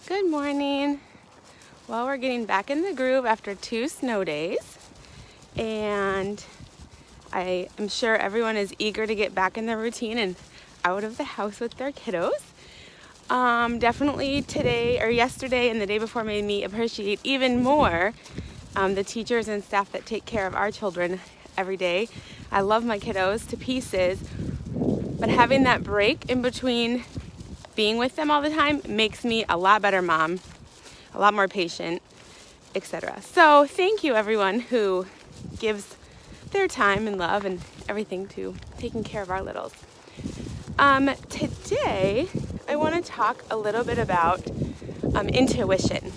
Good morning. Well, we're getting back in the groove after 2 snow days, and I am sure everyone is eager to get back in their routine and out of the house with their kiddos. Definitely today or yesterday and the day before made me appreciate even more the teachers and staff that take care of our children every day. I love my kiddos to pieces, but having that break in between being with them all the time makes me a lot better mom, a lot more patient, etc. So thank you everyone who gives their time and love and everything to taking care of our littles. Today I want to talk a little bit about intuition.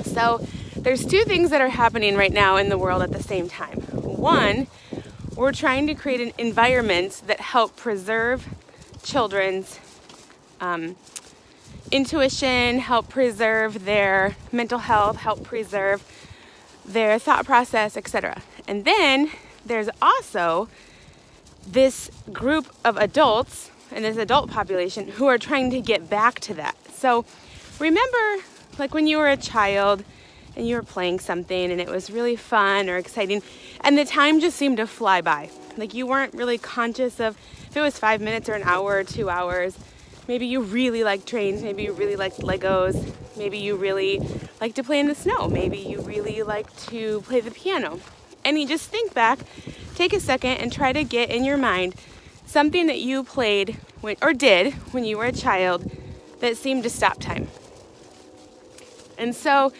So there's 2 things that are happening right now in the world at the same time. One, we're trying to create an environment that help preserve children's intuition, help preserve their mental health, help preserve their thought process, etc. And then there's also this group of adults and this adult population who are trying to get back to that. So remember, like when you were a child and you were playing something and it was really fun or exciting and the time just seemed to fly by. Like you weren't really conscious of if it was 5 minutes or an hour or 2 hours. Maybe you really liked trains, maybe you really liked Legos, maybe you really like to play in the snow, maybe you really like to play the piano. And you just think back, take a second and try to get in your mind something that you played or did when you were a child that seemed to stop time. And so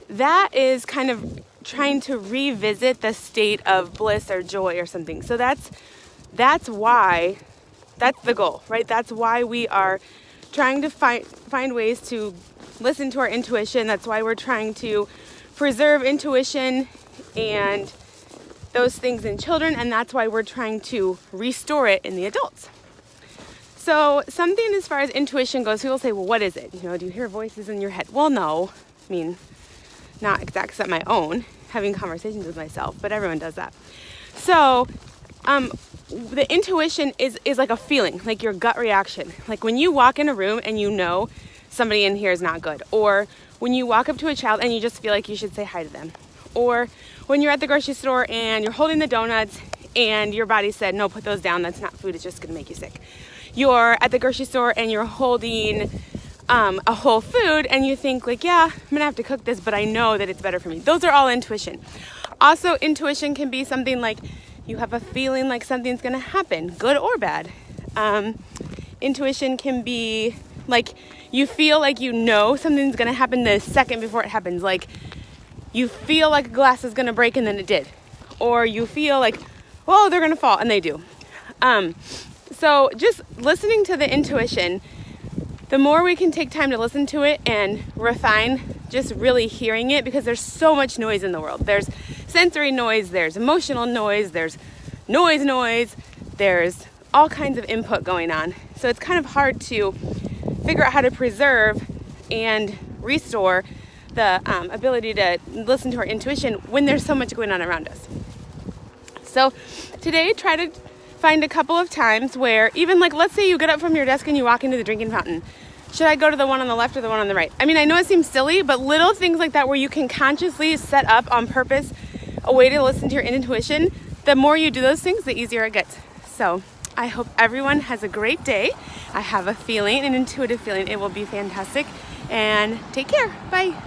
that is kind of trying to revisit the state of bliss or joy or something. So that's why, that's the goal, right? That's why we are trying to find ways to listen to our intuition. That's why we're trying to preserve intuition and those things in children, and that's why we're trying to restore it in the adults. So something as far as intuition goes, people say, well, what is it? You know, do you hear voices in your head? Well, no. I mean, not exact except my own, having conversations with myself, but everyone does that. So the intuition is like a feeling, like your gut reaction. Like when you walk in a room and you know somebody in here is not good, or when you walk up to a child and you just feel like you should say hi to them, or when you're at the grocery store and you're holding the donuts and your body said, no, put those down, that's not food, it's just gonna make you sick. You're at the grocery store and you're holding a whole food and you think like, yeah, I'm gonna have to cook this, but I know that it's better for me. Those are all intuition. Also, intuition can be something like you have a feeling like something's gonna happen, good or bad. Intuition can be like you feel like you know something's gonna happen the second before it happens. Like you feel like a glass is gonna break and then it did. Or you feel like, oh, they're gonna fall, and they do. So just listening to the intuition, the more we can take time to listen to it and refine just really hearing it, because there's so much noise in the world. There's sensory noise, there's emotional noise, there's noise, there's all kinds of input going on. So it's kind of hard to figure out how to preserve and restore the ability to listen to our intuition when there's so much going on around us. So today, try to find a couple of times where even like, let's say you get up from your desk and you walk into the drinking fountain. Should I go to the one on the left or the one on the right? I mean, I know it seems silly, but little things like that where you can consciously set up on purpose a way to listen to your intuition, the more you do those things, the easier it gets. So I hope everyone has a great day. I have a feeling, an intuitive feeling, it will be fantastic. And take care. Bye.